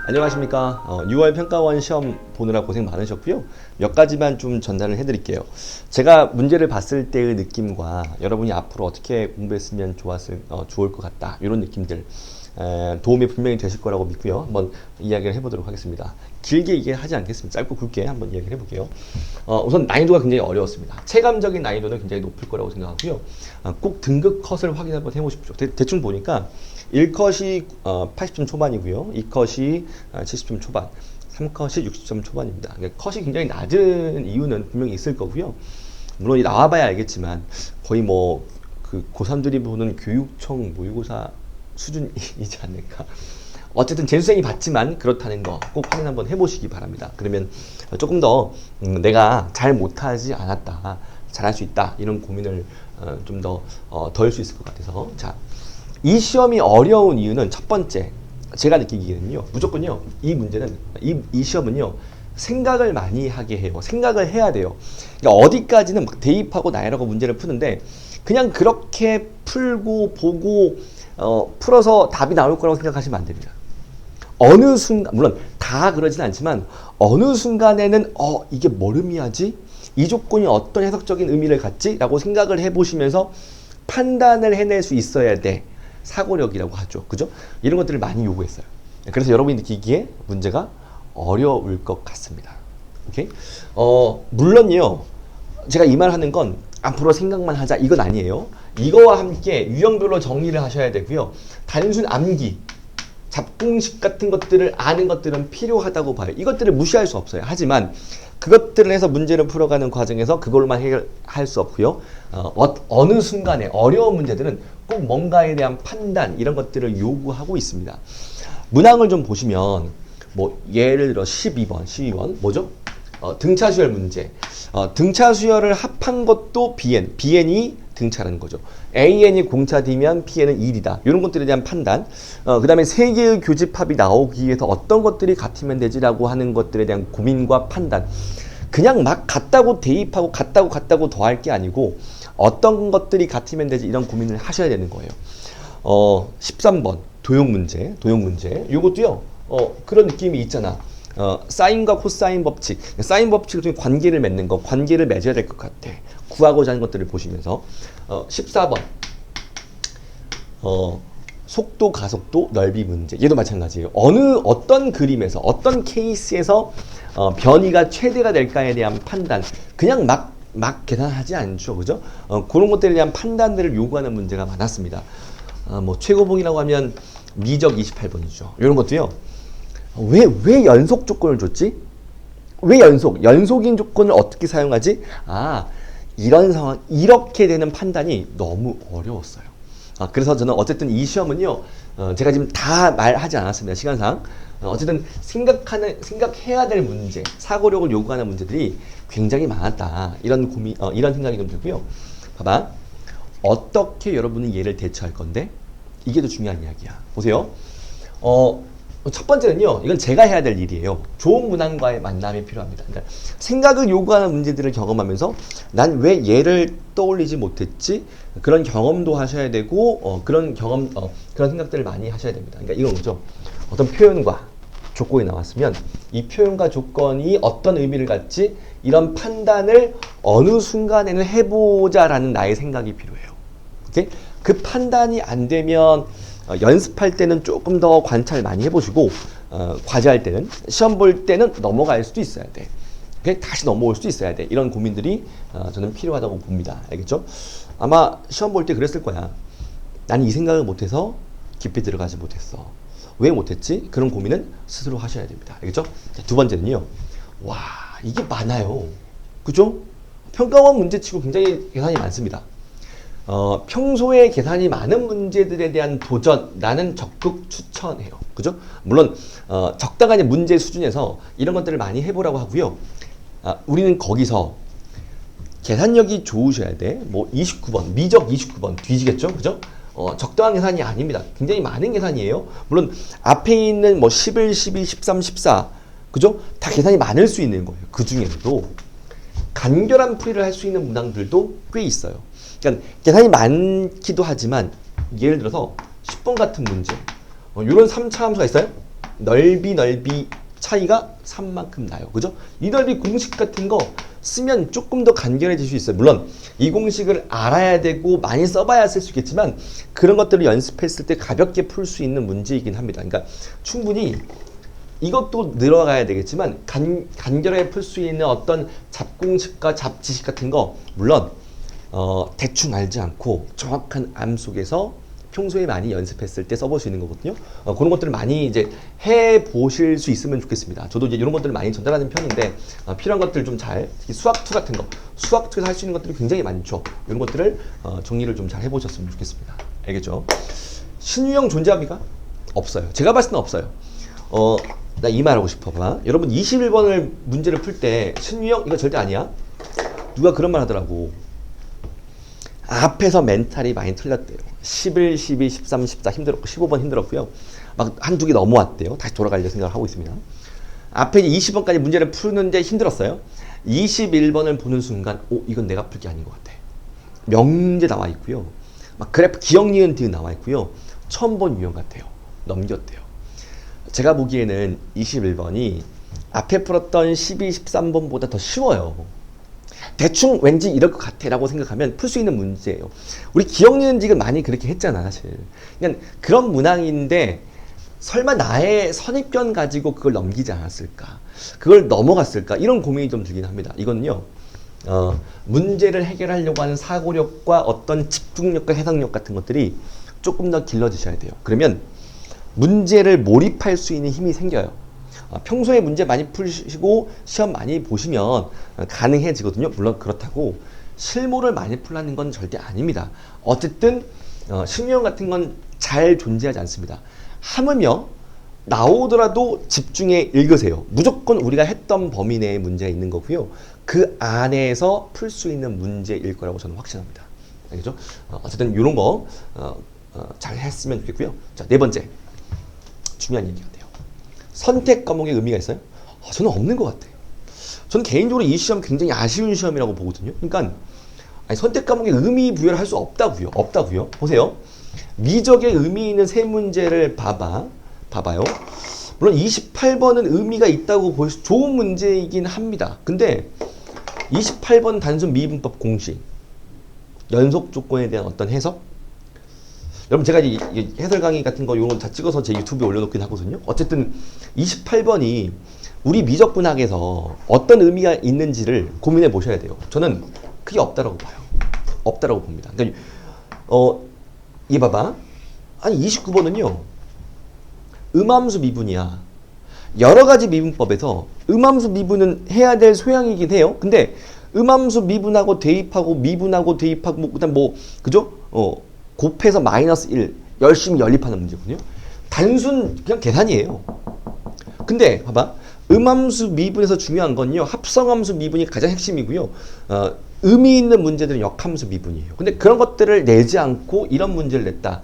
안녕하십니까. 6월 평가원 시험 보느라 고생 많으셨고요. 몇 가지만 좀 전달을 해드릴게요. 제가 문제를 봤을 때의 느낌과 여러분이 앞으로 어떻게 공부했으면 좋을 것 같다. 이런 느낌들 도움이 분명히 되실 거라고 믿고요. 한번 이야기를 해보도록 하겠습니다. 길게 얘기하지 않겠습니다. 짧고 굵게 한번 이야기를 해볼게요. 우선 난이도가 굉장히 어려웠습니다. 체감적인 난이도는 굉장히 높을 거라고 생각하고요. 꼭 등급 컷을 확인 한번 해보십시오. 대충 보니까 1컷이 80점 초반이고요. 2컷이 70점 초반, 3컷이 60점 초반입니다. 그러니까 컷이 굉장히 낮은 이유는 분명히 있을 거고요. 물론 나와봐야 알겠지만 거의 뭐 그 고3들이 보는 교육청 모의고사 수준이지 않을까. 어쨌든 재수생이 받지만 그렇다는 거 꼭 확인 한번 해보시기 바랍니다. 그러면 조금 더 내가 잘 못하지 않았다, 잘할 수 있다, 이런 고민을 좀 더 덜 수 있을 것 같아서. 자, 이 시험이 어려운 이유는 첫 번째, 제가 느끼기에는요, 무조건요, 이 문제는, 이 시험은요, 생각을 많이 하게 해요. 생각을 해야 돼요. 그러니까 어디까지는 막 대입하고 나열하고 문제를 푸는데, 그냥 그렇게 풀고 보고 풀어서 답이 나올 거라고 생각하시면 안 됩니다. 어느 순간, 물론 다 그러진 않지만 어느 순간에는 이게 뭘 의미하지? 이 조건이 어떤 해석적인 의미를 갖지? 라고 생각을 해보시면서 판단을 해낼 수 있어야 돼. 사고력이라고 하죠. 그죠? 이런 것들을 많이 요구했어요. 그래서 여러분이 느끼기에 문제가 어려울 것 같습니다. 오케이? 물론요, 제가 이 말 하는 건 앞으로 생각만 하자, 이건 아니에요. 이거와 함께 유형별로 정리를 하셔야 되고요. 단순 암기, 잡공식 같은 것들을 아는 것들은 필요하다고 봐요. 이것들을 무시할 수 없어요. 하지만 그것들을 해서 문제를 풀어가는 과정에서 그걸로만 해결할 수 없고요. 어느 순간에 어려운 문제들은 꼭 뭔가에 대한 판단, 이런 것들을 요구하고 있습니다. 문항을 좀 보시면 뭐 예를 들어 12번 뭐죠? 등차 수열 문제. 등차 수열을 합한 것도 BN이 등차라는 거죠. AN이 공차 D면 PN은 1이다. 이런 것들에 대한 판단. 그 다음에 세 개의 교집합이 나오기 위해서 어떤 것들이 같으면 되지라고 하는 것들에 대한 고민과 판단. 그냥 막 같다고 대입하고 같다고 더할 게 아니고 어떤 것들이 같으면 되지, 이런 고민을 하셔야 되는 거예요. 13번 도형 문제. 이것도요. 그런 느낌이 있잖아. 사인과 코사인 법칙, 사인 법칙을 통해 관계를 맺는 거, 관계를 맺어야 될 것 같아. 구하고자 하는 것들을 보시면서 14번 속도, 가속도, 넓이 문제. 얘도 마찬가지예요. 어떤 그림에서, 어떤 케이스에서 변이가 최대가 될까에 대한 판단. 그냥 막 계산하지 않죠. 그죠? 그런 것들에 대한 판단들을 요구하는 문제가 많았습니다. 뭐 최고봉이라고 하면 미적 28번이죠. 이런 것도요. 왜 연속 조건을 줬지? 왜 연속인 조건을 어떻게 사용하지? 이런 상황, 이렇게 되는 판단이 너무 어려웠어요. 그래서 저는 어쨌든 이 시험은요, 제가 지금 다 말하지 않았습니다. 시간상. 어쨌든 생각해야 될 문제, 사고력을 요구하는 문제들이 굉장히 많았다. 이런 생각이 좀 들고요. 봐봐. 어떻게 여러분이 얘를 대처할 건데? 이게 더 중요한 이야기야. 보세요. 첫 번째는요, 이건 제가 해야 될 일이에요. 좋은 문항과의 만남이 필요합니다. 그러니까 생각을 요구하는 문제들을 경험하면서 난 왜 얘를 떠올리지 못했지? 그런 경험도 하셔야 되고, 그런 생각들을 많이 하셔야 됩니다. 그러니까 이건 뭐죠? 어떤 표현과 조건이 나왔으면 이 표현과 조건이 어떤 의미를 갖지? 이런 판단을 어느 순간에는 해보자라는 나의 생각이 필요해요. 오케이? 그 판단이 안 되면 연습할 때는 조금 더 관찰 많이 해보시고, 과제할 때는, 시험 볼 때는 넘어갈 수도 있어야 돼. 다시 넘어올 수도 있어야 돼. 이런 고민들이 저는 필요하다고 봅니다. 알겠죠? 아마 시험 볼 때 그랬을 거야. 나는 이 생각을 못해서 깊이 들어가지 못했어. 왜 못했지? 그런 고민은 스스로 하셔야 됩니다. 알겠죠? 자, 두 번째는요. 와, 이게 많아요. 그죠? 평가원 문제치고 굉장히 계산이 많습니다. 평소에 계산이 많은 문제들에 대한 도전, 나는 적극 추천해요. 그죠? 물론, 적당한 문제 수준에서 이런 것들을 많이 해보라고 하고요. 우리는 거기서 계산력이 좋으셔야 돼. 뭐 29번, 미적 29번 뒤지겠죠? 그죠? 적당한 계산이 아닙니다. 굉장히 많은 계산이에요. 물론, 앞에 있는 뭐 11, 12, 13, 14. 그죠? 다 계산이 많을 수 있는 거예요. 그 중에서도 간결한 풀이를 할 수 있는 문항들도 꽤 있어요. 그러니까 계산이 많기도 하지만 예를 들어서 10번 같은 문제, 이런 3차 함수가 있어요? 넓이 차이가 3만큼 나요. 그죠? 이 넓이 공식 같은 거 쓰면 조금 더 간결해질 수 있어요. 물론 이 공식을 알아야 되고 많이 써봐야 쓸 수 있겠지만 그런 것들을 연습했을 때 가볍게 풀 수 있는 문제이긴 합니다. 그러니까 충분히 이것도 늘어가야 되겠지만 간결하게 풀 수 있는 어떤 잡공식과 잡지식 같은 거 물론 대충 알지 않고 정확한 암 속에서 평소에 많이 연습했을 때 써볼 수 있는 거거든요. 그런 것들을 많이 이제 해보실 수 있으면 좋겠습니다. 저도 이제 이런 것들을 많이 전달하는 편인데 필요한 것들 좀 잘, 특히 수학2 같은 거, 수학2에서 할 수 있는 것들이 굉장히 많죠. 이런 것들을 정리를 좀 잘 해보셨으면 좋겠습니다. 알겠죠? 신유형 존재합니까? 없어요. 제가 봤을 때는 없어요. 나 이 말하고 싶어 봐. 여러분 21번을 문제를 풀 때 신유형 이거 절대 아니야. 누가 그런 말 하더라고. 앞에서 멘탈이 많이 틀렸대요. 11, 12, 13, 14 힘들었고 15번 힘들었고요. 막 한두 개 넘어왔대요. 다시 돌아가려고 생각을 하고 있습니다. 앞에 20번까지 문제를 푸는데 힘들었어요. 21번을 보는 순간 이건 내가 풀 게 아닌 것 같아. 명제 나와 있고요. 막 그래프 기억 니은 디귿 나와 있고요. 처음 본 유형 같아요. 넘겼대요. 제가 보기에는 21번이 앞에 풀었던 12, 13번보다 더 쉬워요. 대충 왠지 이럴 것 같아 라고 생각하면 풀 수 있는 문제예요. 우리 기억 니은 디귿 많이 그렇게 했잖아 사실. 그냥 그런 문항인데 설마 나의 선입견 가지고 그걸 넘기지 않았을까, 그걸 넘어갔을까, 이런 고민이 좀 들긴 합니다. 이거는요 문제를 해결하려고 하는 사고력과 어떤 집중력과 해석력 같은 것들이 조금 더 길러지셔야 돼요. 그러면 문제를 몰입할 수 있는 힘이 생겨요. 평소에 문제 많이 푸시고 시험 많이 보시면 가능해지거든요. 물론 그렇다고 실무를 많이 풀라는 건 절대 아닙니다. 어쨌든 신유형 같은 건 잘 존재하지 않습니다. 하물며 나오더라도 집중해 읽으세요. 무조건 우리가 했던 범위 내에 문제가 있는 거고요. 그 안에서 풀 수 있는 문제일 거라고 저는 확신합니다. 알겠죠? 어쨌든 이런 거 잘 했으면 좋겠고요. 자, 네 번째 중요한 얘기가 돼요. 선택 과목의 의미가 있어요? 저는 없는 것 같아요. 저는 개인적으로 이 시험 굉장히 아쉬운 시험이라고 보거든요. 그러니까 선택 과목의 의미 부여를 할 수 없다고요. 없다고요. 보세요. 미적의 의미 있는 세 문제를 봐봐요. 물론 28번은 의미가 있다고 볼 수 좋은 문제이긴 합니다. 근데 28번 단순 미분법 공식, 연속 조건에 대한 어떤 해석? 여러분 제가 이 해설 강의 같은 거 이런 거 다 찍어서 제 유튜브에 올려놓긴 하거든요. 어쨌든 28번이 우리 미적분학에서 어떤 의미가 있는지를 고민해 보셔야 돼요. 저는 그게 없다라고 봐요. 없다라고 봅니다. 그러니까 이 봐봐. 아니 29번은요. 음함수 미분이야. 여러 가지 미분법에서 음함수 미분은 해야 될 소양이긴 해요. 근데 음함수 미분하고 대입하고 그다음 그죠? 곱해서 마이너스 1 열심히 연립하는 문제군요. 단순 그냥 계산이에요. 근데 봐봐. 음함수 미분에서 중요한 건요. 합성함수 미분이 가장 핵심이고요. 의미 있는 문제들은 역함수 미분이에요. 근데 그런 것들을 내지 않고 이런 문제를 냈다.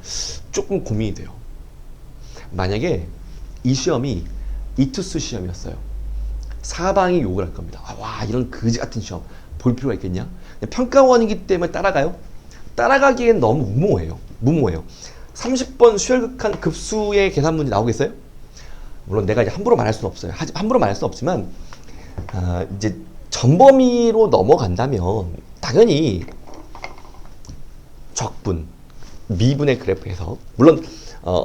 조금 고민이 돼요. 만약에 이 시험이 이투스 시험이었어요. 사방이 욕을 할 겁니다. 와 이런 거지 같은 시험 볼 필요가 있겠냐? 평가원이기 때문에 따라가요? 따라가기엔 너무 무모해요. 30번 수열극한 급수의 계산 문제 나오겠어요? 물론 내가 이제 함부로 말할 수는 없어요. 함부로 말할 수는 없지만 이제 전범위로 넘어간다면 당연히 적분, 미분의 그래프에서 물론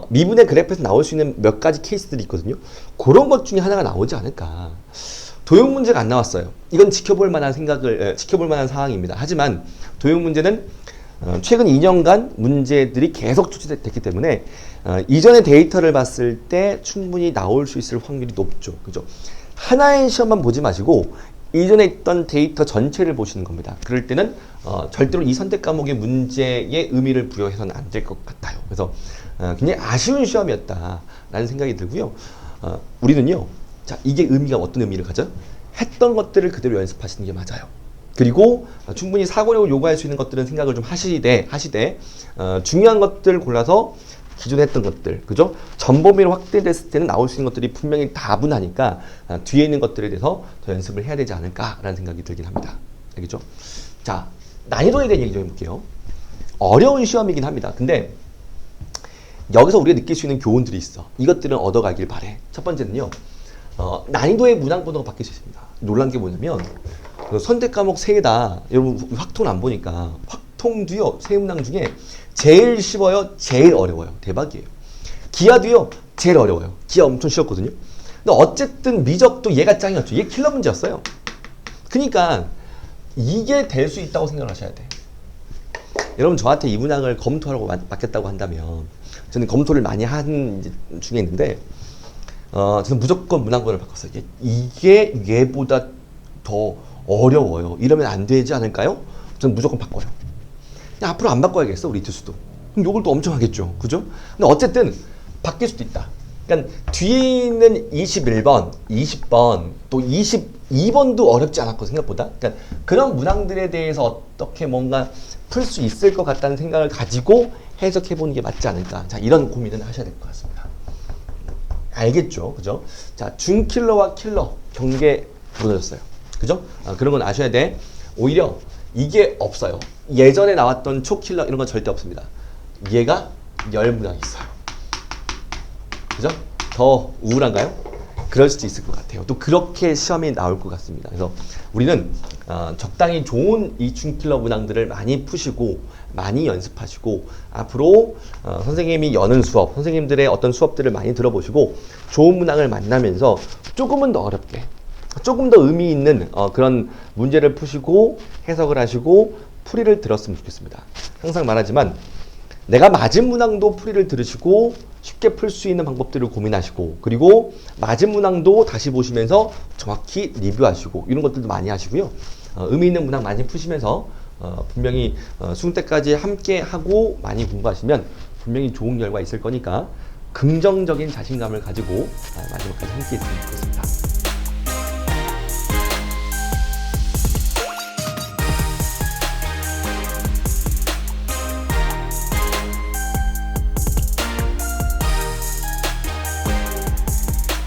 미분의 그래프에서 나올 수 있는 몇 가지 케이스들이 있거든요. 그런 것 중에 하나가 나오지 않을까. 도형 문제가 안 나왔어요. 이건 지켜볼 만한 상황입니다. 하지만 도형 문제는 최근 2년간 문제들이 계속 출제됐기 때문에 이전의 데이터를 봤을 때 충분히 나올 수 있을 확률이 높죠. 그죠? 하나의 시험만 보지 마시고 이전에 있던 데이터 전체를 보시는 겁니다. 그럴 때는 절대로 이 선택 과목의 문제의 의미를 부여해서는 안 될 것 같아요. 그래서 굉장히 아쉬운 시험이었다라는 생각이 들고요. 우리는요. 자, 이게 의미가 어떤 의미를 가져? 했던 것들을 그대로 연습하시는 게 맞아요. 그리고 충분히 사고력을 요구할 수 있는 것들은 생각을 좀 하시되 중요한 것들 골라서 기존에 했던 것들, 그죠? 전범위로 확대됐을 때는 나올 수 있는 것들이 분명히 다분하니까 뒤에 있는 것들에 대해서 더 연습을 해야 되지 않을까라는 생각이 들긴 합니다. 알겠죠? 자, 난이도에 대한 얘기 좀 해볼게요. 어려운 시험이긴 합니다. 근데 여기서 우리가 느낄 수 있는 교훈들이 있어. 이것들은 얻어가길 바래. 첫 번째는요. 난이도의 문항 번호가 바뀔 수 있습니다. 놀란 게 뭐냐면 선택 과목 3개다. 여러분 확통 안 보니까 확통도요. 세 문항 중에 제일 쉬워요. 제일 어려워요. 대박이에요. 기하도요. 제일 어려워요. 기하 엄청 쉬웠거든요. 근데 어쨌든 미적도 얘가 짱이었죠. 얘 킬러 문제였어요. 그러니까 이게 될 수 있다고 생각을 하셔야 돼. 여러분 저한테 이 문항을 검토하라고 맡겼다고 한다면 저는 검토를 많이 한 중에 있는데 저는 무조건 문항번호를 바꿨어요. 이게 얘보다 더 어려워요. 이러면 안 되지 않을까요? 저는 무조건 바꿔요. 그냥 앞으로 안 바꿔야겠어 우리 이투수도. 그럼 욕을 또 엄청 하겠죠. 그죠? 근데 어쨌든 바뀔 수도 있다. 그러니까 뒤에 있는 21번, 20번, 또 22번도 어렵지 않았고 생각보다. 그러니까 그런 문항들에 대해서 어떻게 뭔가 풀 수 있을 것 같다는 생각을 가지고 해석해보는 게 맞지 않을까. 자, 이런 고민을 하셔야 될 것 같습니다. 알겠죠? 그죠? 자, 준킬러와 킬러 경계 무너졌어요. 그죠? 그런 건 아셔야 돼. 오히려 이게 없어요. 예전에 나왔던 초킬러 이런 건 절대 없습니다. 얘가 10문항 있어요. 그죠? 더 우울한가요? 그럴 수도 있을 것 같아요. 또 그렇게 시험이 나올 것 같습니다. 그래서 우리는 적당히 좋은 이 준킬러 문항들을 많이 푸시고 많이 연습하시고 앞으로 선생님이 여는 수업, 선생님들의 어떤 수업들을 많이 들어보시고 좋은 문항을 만나면서 조금은 더 어렵게 조금 더 의미 있는 그런 문제를 푸시고 해석을 하시고 풀이를 들었으면 좋겠습니다. 항상 말하지만 내가 맞은 문항도 풀이를 들으시고 쉽게 풀 수 있는 방법들을 고민하시고 그리고 맞은 문항도 다시 보시면서 정확히 리뷰하시고 이런 것들도 많이 하시고요. 의미 있는 문항 많이 푸시면서 분명히 수능 때까지 함께 하고 많이 공부하시면 분명히 좋은 결과 있을 거니까 긍정적인 자신감을 가지고 마지막까지 함께 했으면 좋겠습니다.